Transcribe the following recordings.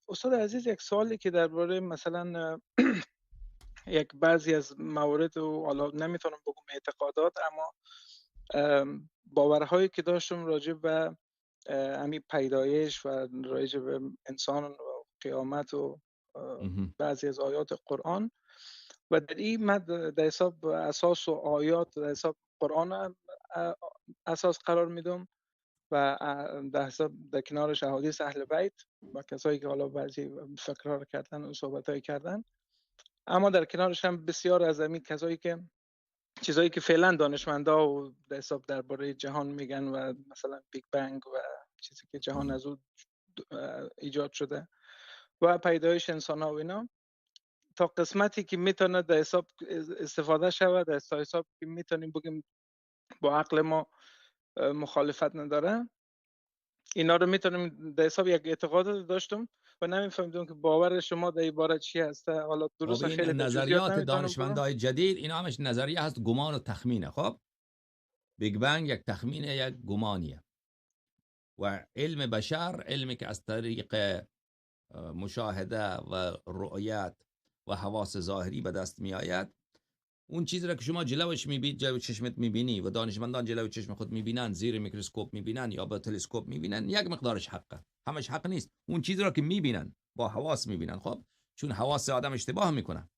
استاد عزیز، یک سوالی که درباره مثلا یک بعضی از موارد و حالا نمیتونم بگم اعتقادات، اما باورهایی که داشتم راجع به همین پیدایش و راجع به انسان و قیامت و بعضی از آیات قرآن، و در این من در حساب اساس و آیات در حساب قرآن اساس قرار میدم و در حساب در کنارش احادیث اهل بیت و کسایی که حالا بعضی فکرها رو کردن و صحبتایی کردن. اما در کنارش هم بسیار از همین کسایی که چیزایی که فعلا دانشمندا و در حساب درباره جهان میگن و مثلا بیگ بنگ و چیزی که جهان از اون ایجاد شده و پیدایش انسان ها و اینا، تا قسمتی که میتونه در حساب استفاده شود، در حساب که میتونیم بگیم با عقل ما مخالفت نداره، اینا رو میتونیم در حساب یک اعتقاد داشتم و نمیفهمیدم که باور شما در این باره چی هست. حالا درست این خیلی نظریات دانشمندای جدید اینا همش نظریه هست، گمان و تخمینه. خب بیگ بنگ یک تخمینه، یک گمانیه. و علم بشر علمی که از طریق مشاهده و رؤیت و حواس ظاهری به دست می آید، اون چیزی را که شما جلوش میبینید، جلوی چشمت میبینی و دانشمندان جلوی چشم خود میبینن، زیر میکروسکوپ میبینن یا با تلسکوپ میبینن، یک مقدارش حقه، همش حق نیست. اون چیزی را که میبینن با حواس میبینن، خب چون حواس آدم اشتباه میکنن.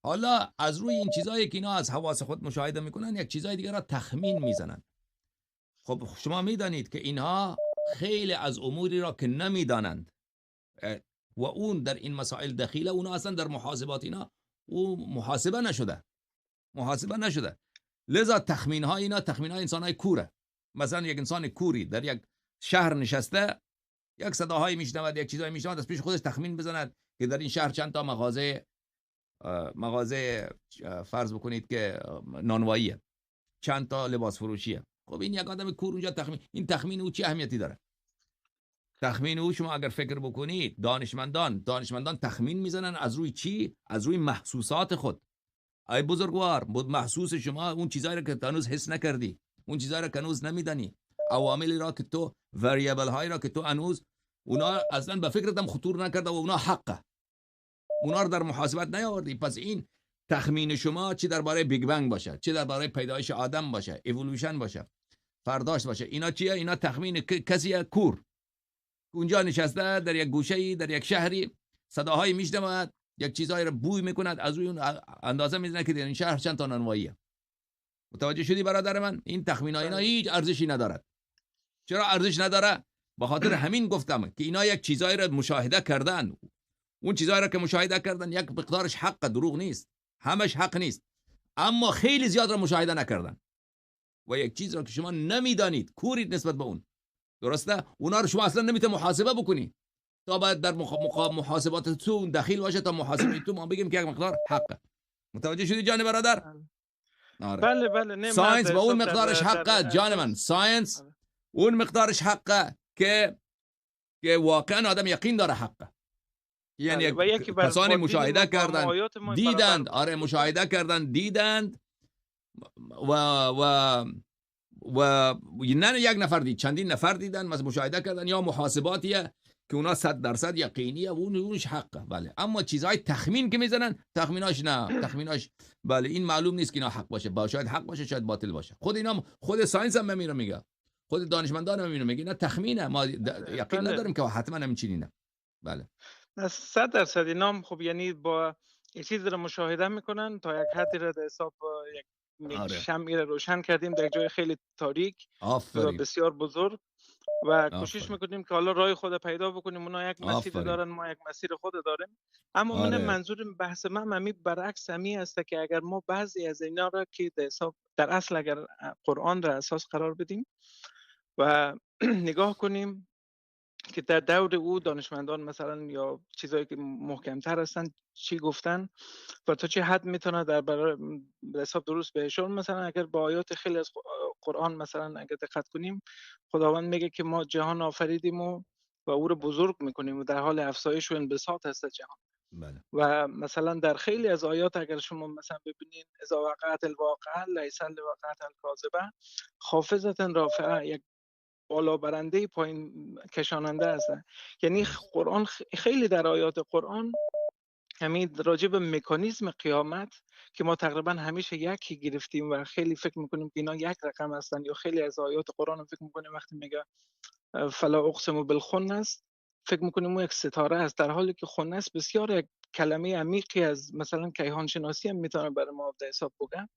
حالا از روی این چیزایی که اینا از حواس خود مشاهده میکنن، یک چیزای دیگه را تخمین میزنن. خب شما میدانید که اینها خیلی از اموری را که نمیدانند و اون در این مسائل دخیله، اونا اصلا در محاسبات اینا او محاسبه نشده. لذا تخمین ها اینا تخمین های انسان های کوره. مثلا یک انسان کوری در یک شهر نشسته، یک صداهایی میشنود، یک چیزایی میشنود، از پیش خودش تخمین بزند که در این شهر چند تا مغازه فرض بکنید که نانواییه، چند تا لباس فروشیه. خب این یک آدم کور اونجا این تخمین او چی اهمیتی داره؟ تخمین او شما اگر فکر بکنید، دانشمندان تخمین میزنن از روی چی؟ از روی محسوسات خود. ای بزرگوار، بود محسوس شما اون چیزایی را که هنوز حس نکردی، اون چیزایی را که هنوز نمیدانی، عواملی را که تو، وریبل هایی را که تو هنوز اونا اصلا به فکرت هم خطور نکرده و اونا حقه، اونا رو در محاسبت نیاوردی. پس این تخمین شما چه درباره بیگ بنگ باشه، چه درباره پیدایش آدم باشه، ایولوشن باشه، فرداشت باشه، اینا چیه؟ اینا تخمین کسی کور اونجا نشسته در یک گوشه‌ای در یک شهری، صداهایی میشنود، یک چیزایی رو بوی میکند، از روی اون اندازه میزنه که در این شهر چند تا نانواییه. متوجه شدی برادر من؟ این تخمین‌ها اینا هیچ ارزشی ندارد. چرا ارزش نداره؟ به خاطر همین گفتم که اینا یک چیزایی رو مشاهده کردن. اون چیزایی رو که مشاهده کردن یک مقدارش حق، دروغ نیست، همش حق نیست، اما خیلی زیاد رو مشاهده نکردن. و یک چیز رو که شما نمیدانید، کورید نسبت به اون، درسته؟ اونا رو شما اصلا نمیتونید محاسبه بکنی تا باید در محاسبات تو دخیل باشه تا محاسبه تو ما بگیم که یک مقدار حقه. متوجه شدی جان برادر؟ آره. بله ساینس با اون مقدارش حقه جان من، ساینس اون مقدارش حقه که واقعا آدم یقین داره حقه. یعنی کسانی مشاهده کردن، دیدند، آره مشاهده کردن، دیدند و نه یک نفر دید، چندین نفر دیدن، مشاهده کردن، یا محاسباتیه که اونا 100% یقینیه و اونش حقه. بله. اما چیزهای تخمین که میزنن، تخمیناش نه، تخمیناش بله این معلوم نیست که اینا حق باشه، شاید حق باشه، شاید باطل باشه. خود ساینس هم میگه، خود دانشمندان هم میگه نه تخمینه، ما یقین نداریم که حتما همین نه. بله 100% اینا خب یعنی با یه چیزی رو مشاهده میکنن تا یک حدی رو در حساب یک شمعی رو روشن کردیم در یک جای خیلی تاریک و بسیار بزرگ و کوشش میکنیم که حالا راه خود پیدا بکنیم. اونا یک مسیر دارن، ما یک مسیر خود داریم. اما من منظور بحث من همی برعکس همی است که اگر ما بعضی از اینا را که در اصل اگر قرآن را اساس قرار بدیم و نگاه کنیم که در دور او دانشمندان مثلا یا چیزایی که محکمتر هستن چی گفتن و تا چه حد میتونه در حساب درست بهشون. مثلا اگر با آیات خیلی از قرآن مثلا اگر دقت کنیم، خداوند میگه که ما جهان آفریدیم و او رو بزرگ میکنیم و در حال افزایش و انبساط هست جهان. بله. و مثلا در خیلی از آیات اگر شما مثلا ببینید اذا وقعت الواقعه لیس لوقعت الکاذبه خافضة رافعه، یک بالا برنده پایین کشاننده هستن. یعنی قرآن خیلی در آیات قرآن همین راجع به مکانیزم قیامت که ما تقریبا همیشه یکی گرفتیم و خیلی فکر میکنیم که اینا یک رقم هستن، یا خیلی از آیات قرآن رو فکر میکنیم وقتی میگه فلا اقسم بالخنس فکر میکنیم اون یک ستاره است، در حالی که خنس بسیار یک کلمه عمیقی از مثلا کیهان شناسی هم میتونه برای ما در حساب بگم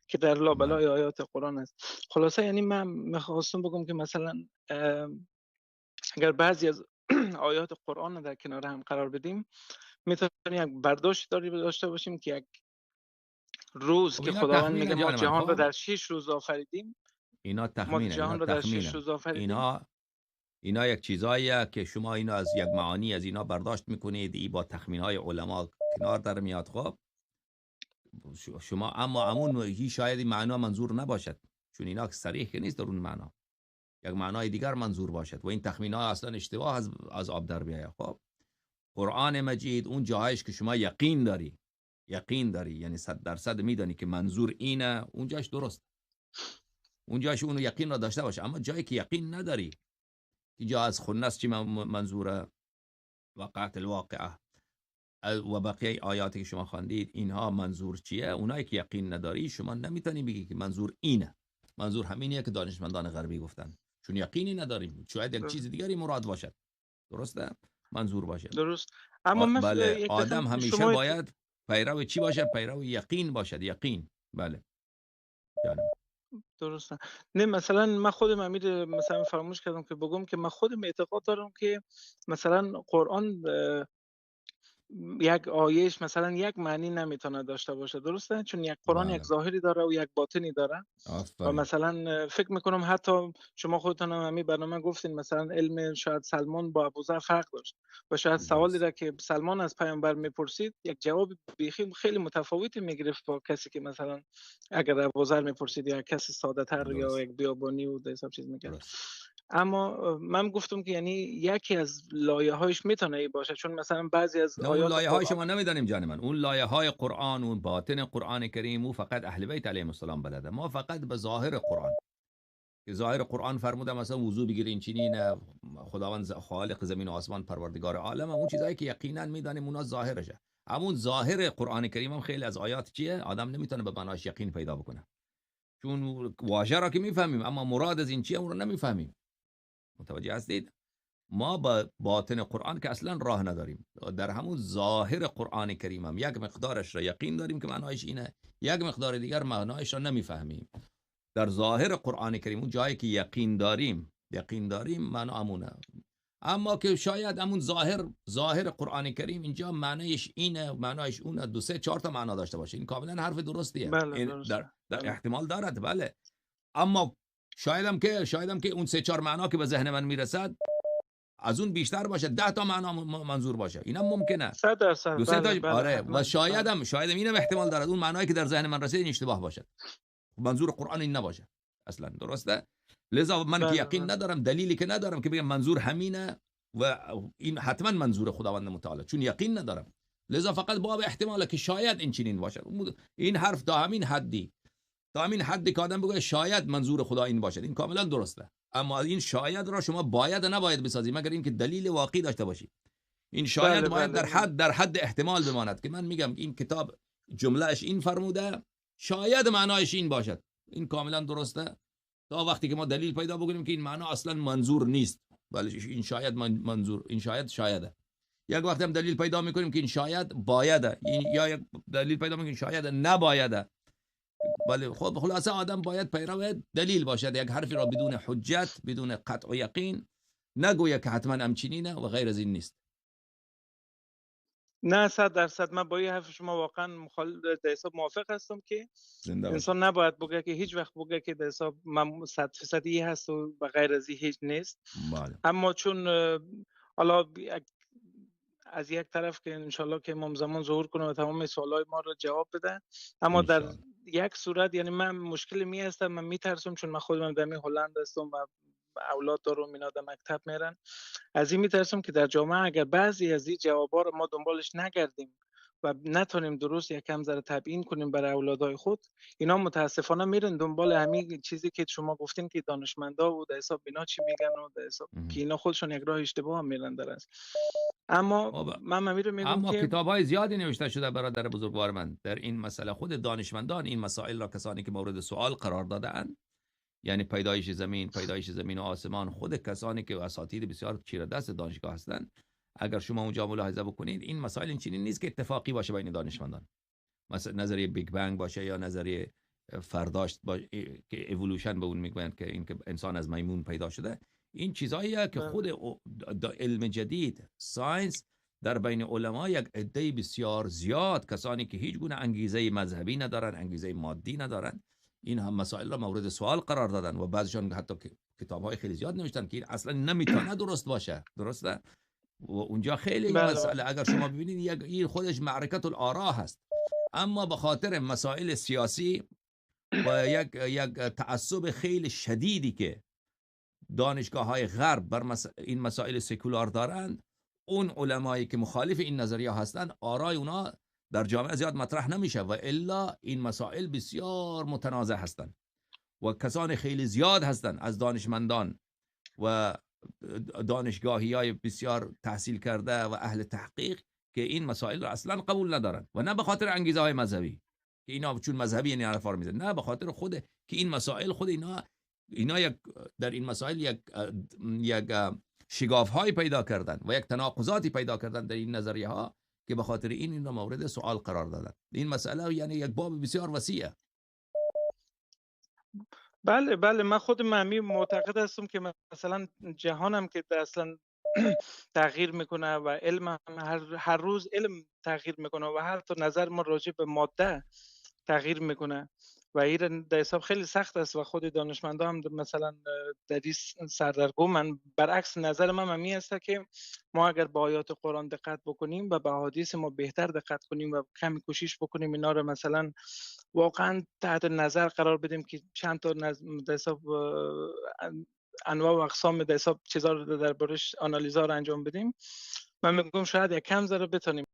که در لابلای آیات قرآن است. خلاصه یعنی من میخواستم بگم که مثلا اگر بعضی از آیات قرآن رو در کنار هم قرار بدیم میتونیم یک برداشت داشته باشیم که یک روز که خداوند میگه ما جهان رو در 6 روز آفریدیم، اینا تخمینه، جهان رو در 6 روز آفریدیم. اینا یک چیزاییه که شما اینو از یک معانی از اینا برداشت میکنید، ای با تخمینهای علما کنار در میاد. خب شما اما همون شاید این معنا منظور نباشد، چون اینا صریح که نیست در اون معنا، یک معنای دیگر منظور باشد و این تخمین‌ها اصلا اشتباه از آب در بیاید. خب قرآن مجید اون جاهایش که شما یقین داری یعنی 100% میدانی که منظور اینه، اونجاش درست، اونجاش اونو یقین را داشته باشه. اما جایی که یقین نداری، که جا از خنس چی منظوره، وقعت الواقعه و بقیه آیاتی که شما خواندید اینها منظور چیه، اونایی که یقین نداری شما نمیتونی بگی که منظور اینه. منظور همینیه که دانشمندان غربی گفتن، چون یقینی نداریم، شاید یک چیز دیگری مراد باشد. درسته؟ منظور باشه. درست. اما بله، آدم همیشه باید پیرو چی باشه؟ پیرو یقین باشد. یقین. بله جانم. درسته. نه مثلا من خودم امیر مثلا فراموش کردم که بگم که من خودم اعتقاد دارم که مثلا قرآن یک آیهش مثلا یک معنی نمیتونه داشته باشه. درسته؟ چون یک قرآن یک ظاهری داره و یک باطنی داره. و مثلا فکر میکنم حتی شما خودتون هم همین برنامه گفتین مثلا علم شاید سلمان با ابوذر فرق داشت و شاید سوالی را که سلمان از پیامبر میپرسید یک جواب بیخی خیلی متفاوتی میگرفت با کسی که مثلا اگر ابوذر میپرسید یا کسی ساده تر یا یک بیابانی و ده حساب چیز میکرد. اما من گفتم که یعنی یکی از لایه‌هایش میتونه ای باشه، چون مثلا بعضی از آیات اون لایه‌هایش ما نمیدونیم جان من. اون لایه‌های قرآن و باطن قرآن کریم و فقط اهل بیت علیهم السلام بلده. ما فقط به ظاهر قرآن، که ظاهر قرآن فرموده مثلا وضو بگیرین چینی نه، خداوند خالق زمین و آسمان پروردگار عالم، اون چیزایی که یقینا میدانیم اونا ظاهرشه. همون ظاهر قرآن کریم هم خیلی از آیات چیه آدم نمیتونه به معناش یقین پیدا بکنه، چون واژه را که میفهمیم اما مراد از این چیه اون رو نمیفهمیم. متوجه هستید؟ ما با باطن قرآن که اصلا راه نداریم، در همون ظاهر قرآن کریم هم یک مقدارش را یقین داریم که معنایش اینه، یک مقدار دیگر معنایش را نمیفهمیم. در ظاهر قرآن کریم اون جایی که یقین داریم معنا همونه. اما که شاید همون ظاهر قرآن کریم اینجا معنایش اینه معنایش اونه، 2 3 4 تا معنا داشته باشه، این کاملا حرف درستیه. بله در احتمال دارد. بله. اما شایدم که اون 3 4 معنا که به ذهن من میرسد از اون بیشتر باشه، 10 تا معنا منظور باشه، اینم ممکنه 100%. بله. آره. و شایدم اینم احتمال دارد اون معنایی که در ذهن من رسید این اشتباه باشه، منظور قرآن این نباشه اصلا. درسته؟ لذا من که یقین ندارم، دلیلی که ندارم که بگم منظور همینه و این حتما منظور خداوند متعال، چون یقین ندارم. لذا فقط باب احتماله که شاید این چنین باشه. این حرف تا همین حدی که آدم بگه شاید منظور خدا این باشه، این کاملا درسته. اما این شاید را شما باید نباید بسازید مگر اینکه دلیل واقعی داشته باشید. این شاید باید در حد احتمال بماند که من میگم این کتاب جملهش این فرموده، شاید معنایش این باشد، این کاملا درسته، تا وقتی که ما دلیل پیدا بکنیم که این معنا اصلا منظور نیست، ولی این شاید منظور، این شایده. یک وقت هم دلیل پیدا میکنیم که این شاید بایده، یا یک دلیل پیدا میکنیم که شاید نبایده. ولی خب خلاصه آدم باید پیرو دلیل باشد، یک حرفی را بدون حجت بدون قطع و یقین نگوید که حتما همچنینه و غیر از این نیست. نه 100% من با این حرف شما واقعا در حساب موافق هستم که انسان نباید بگه که هیچ وقت بگه که در حساب من 100% هست و غیر از این هیچ نیست. بله. اما چون حالا از یک طرف که انشالله که امام زمان ظهور کنه و تمام سوالای ما رو جواب بده، اما در یک صورت یعنی من مشکل می هستم، من میترسم چون من خودم در هلند هستم و اولاد دارم، اینا در مکتب میرن. از این میترسم که در جامعه اگر بعضی از این جوابا رو ما دنبالش نگردیم و نتونیم درست یکم ذره تبیین کنیم برای اولادای خود، اینا متاسفانه میرن دنبال همین چیزی که شما گفتین که دانشمندا و در حساب اینا چی میگن و در حساب که اینا خودشون یک راه اشتباه هم میرن درست. اما من میرم میگم اما که کتاب‌های زیادی نوشته شده برادر بزرگوار من در این مسئله. خود دانشمندان این مسائل را، کسانی که مورد سوال قرار داده‌اند، یعنی پیدایش زمین و آسمان، خود کسانی که اساتید بسیار چیره دست دانشگاه هستند، اگر شما اونجا ملاحظه بکنید این مسائل این چنین نیست که اتفاقی باشه بین دانشمندان، مثلا نظریه بیگ بنگ باشه یا نظریه فرداشت باشه که اِوولوشن به اون میگویند که این که انسان از میمون پیدا شده. این چیزاییه که خود علم جدید، ساینس، در بین علما یک عده بسیار زیاد، کسانی که هیچ گونه انگیزه مذهبی ندارن، انگیزه مادی ندارن، این هم مسائل را مورد سوال قرار دادن و بعضیشون حتی کتاب‌های خیلی زیاد نوشتن که این اصلا نمیتونه درست باشه. درسته؟ و اونجا خیلی این مسئله اگر شما ببینید این خودش معرکت الاراء هست، اما به خاطر مسائل سیاسی و یک تعصب خیلی شدیدی که دانشگاه‌های غرب بر این مسائل سکولار دارند، اون علمایی که مخالف این نظریه هستند آرای اونا در جامعه زیاد مطرح نمیشه و الا این مسائل بسیار متنازع هستند و کسان خیلی زیاد هستند از دانشمندان و دانشگاهی‌های بسیار تحصیل کرده و اهل تحقیق که این مسائل را اصلا قبول ندارن و نه به خاطر انگیزه‌های مذهبی که اینا چون مذهبی این حرفا رو میزنن، نه به خاطر خود که این مسائل خود اینا در این مسائل یک شگاف‌های پیدا کردن و یک تناقضاتی پیدا کردن در این نظریه ها که به خاطر این را مورد سوال قرار دادن. این مسئله یعنی یک باب بسیار وسیعه. بله من خود معتقد هستم که مثلا جهانم که اصلا تغییر میکنه و علم هر روز علم تغییر میکنه و حتی نظر ما راجع به ماده تغییر میکنه و این در حساب خیلی سخت است و خود دانشمندا هم مثلا در این سردرگمن. برعکس نظر من همی است که ما اگر با آیات قرآن دقت بکنیم و به احادیث ما بهتر دقت کنیم و کمی کوشش بکنیم اینا رو مثلا واقعا تحت نظر قرار بدیم که چند تا در حساب انواع و اقسام در حساب چیزا رو دربارش آنالیزا رو انجام بدیم، من میگم شاید یک کم ذره بتونیم